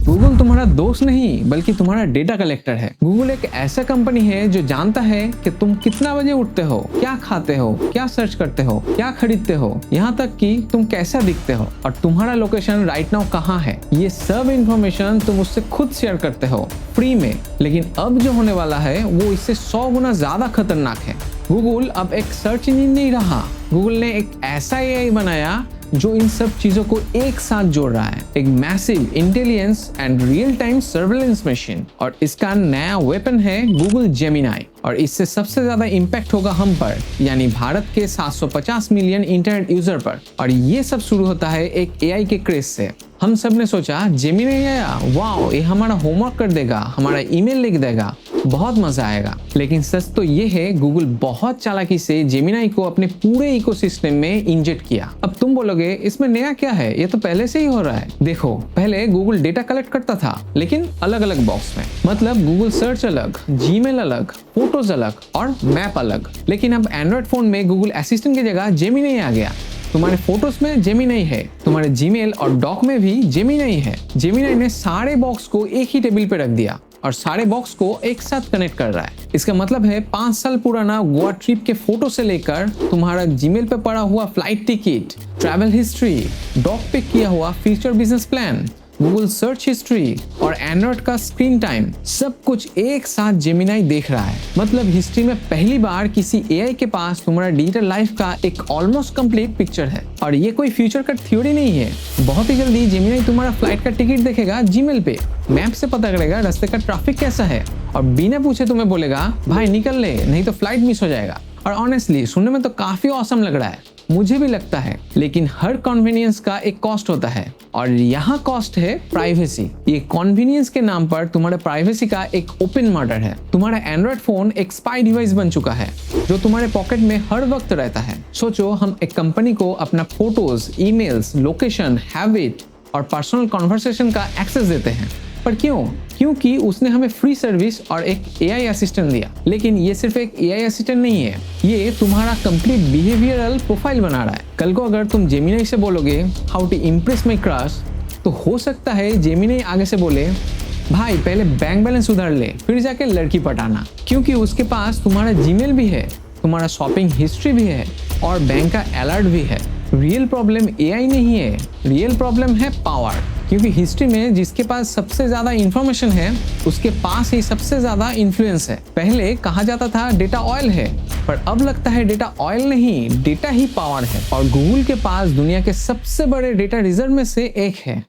Google तुम्हारा दोस्त नहीं बल्कि तुम्हारा डेटा कलेक्टर है। गूगल एक ऐसा कंपनी है जो जानता है कि तुम कितना बजे उठते हो, क्या खाते हो, क्या सर्च करते हो, क्या खरीदते हो, यहाँ तक कि तुम कैसा दिखते हो और तुम्हारा लोकेशन राइट नाउ कहाँ है। ये सब इंफॉर्मेशन तुम उससे खुद शेयर करते हो फ्री में। लेकिन अब जो होने वाला है वो इससे 100 गुना ज्यादा खतरनाक है। गूगल अब एक सर्च इंजन नहीं रहा, गूगल ने एक ऐसा एआई बनाया जो इन सब चीजों को एक साथ जोड़ रहा है, एक massive intelligence and real time surveillance machine. और इसका नया वेपन है गूगल जेमिनाई। और इससे सबसे ज्यादा इम्पैक्ट होगा हम पर, यानी भारत के 750 मिलियन इंटरनेट यूजर पर। और ये सब शुरू होता है एक एआई के क्रेज से। हम सब ने सोचा जेमिनाई आया, वाओ ये हमारा होमवर्क कर देगा, हमारा ईमेल लिख देगा, बहुत मजा आएगा। लेकिन सच तो ये है, गूगल बहुत चालाकी से जेमिनाई को अपने पूरे इकोसिस्टम में इंजेक्ट किया। अब तुम बोलोगे इसमें नया क्या है, ये तो पहले से ही हो रहा है। देखो, पहले गूगल डेटा कलेक्ट करता था लेकिन अलग अलग बॉक्स में, मतलब गूगल सर्च अलग, जीमेल अलग, फोटोज अलग और मैप अलग। लेकिन अब एंड्रॉइड फोन में गूगल असिस्टेंट की जगह जेमिनाई आ गया। तुम्हारे फोटोज में जेमिनाई है, तुम्हारे जीमेल और डॉक में भी जेमिनाई है। जेमिनाई ने सारे बॉक्स को एक ही टेबल पे रख दिया और सारे बॉक्स को एक साथ कनेक्ट कर रहा है। इसका मतलब है 5 साल पुराना गोवा ट्रिप के फोटो से लेकर तुम्हारा जीमेल पे पड़ा हुआ flight ticket, travel history, doc पे किया हुआ future business plan, Google search history और एंड्रॉइड का स्क्रीन टाइम, सब कुछ एक साथ जेमिनाई देख रहा है। मतलब हिस्ट्री में पहली बार किसी एआई के पास तुम्हारा डिजिटल लाइफ का एक ऑलमोस्ट कंप्लीट पिक्चर है। और ये कोई फ्यूचर का थ्योरी नहीं है। बहुत ही जल्दी जेमिनाई तुम्हारा फ्लाइट का टिकट देखेगा जीमेल पे, मैप से पता करेगा रास्ते का ट्रैफिक कैसा है और बिना पूछे तुम्हें बोलेगा भाई निकल ले, नहीं तो फ्लाइट मिस हो जाएगा। और ऑनेस्टली सुनने में तो काफी ऑसम लग रहा है, मुझे भी लगता है। लेकिन हर कन्वीनियंस का एक कॉस्ट होता है और यहाँ कॉस्ट है प्राइवेसी। ये कन्वीनियंस के नाम पर तुम्हारे प्राइवेसी का एक ओपन मर्डर है। तुम्हारा एंड्रॉइड फोन एक स्पाई डिवाइस बन चुका है जो तुम्हारे पॉकेट में हर वक्त रहता है। सोचो, हम एक कंपनी को अपना फोटोज, ईमेल्स, लोकेशन, हैबिट और पर्सनल कॉन्वर्सेशन का एक्सेस देते हैं। पर क्यों? क्योंकि उसने हमें फ्री सर्विस और एक एआई असिस्टेंट दिया। लेकिन ये सिर्फ एक एआई असिस्टेंट नहीं है, ये तुम्हारा कंप्लीट बिहेवियरल प्रोफाइल बना रहा है। कल को अगर तुम जेमिनाई से बोलोगे how to impress my crush, तो हो सकता है जेमिनाई आगे से बोले भाई पहले बैंक बैलेंस उधार ले फिर जाके लड़की पटाना। क्योंकि उसके पास तुम्हारा जीमेल भी है, तुम्हारा शॉपिंग हिस्ट्री भी है और बैंक का अलर्ट भी है। रियल प्रॉब्लम एआई नहीं है, रियल प्रॉब्लम है पावर। क्योंकि हिस्ट्री में जिसके पास सबसे ज्यादा इंफॉर्मेशन है उसके पास ही सबसे ज्यादा इन्फ्लुएंस है। पहले कहा जाता था डेटा ऑयल है, पर अब लगता है डेटा ऑयल नहीं, डेटा ही पावर है। और गूगल के पास दुनिया के सबसे बड़े डेटा रिजर्व में से एक है।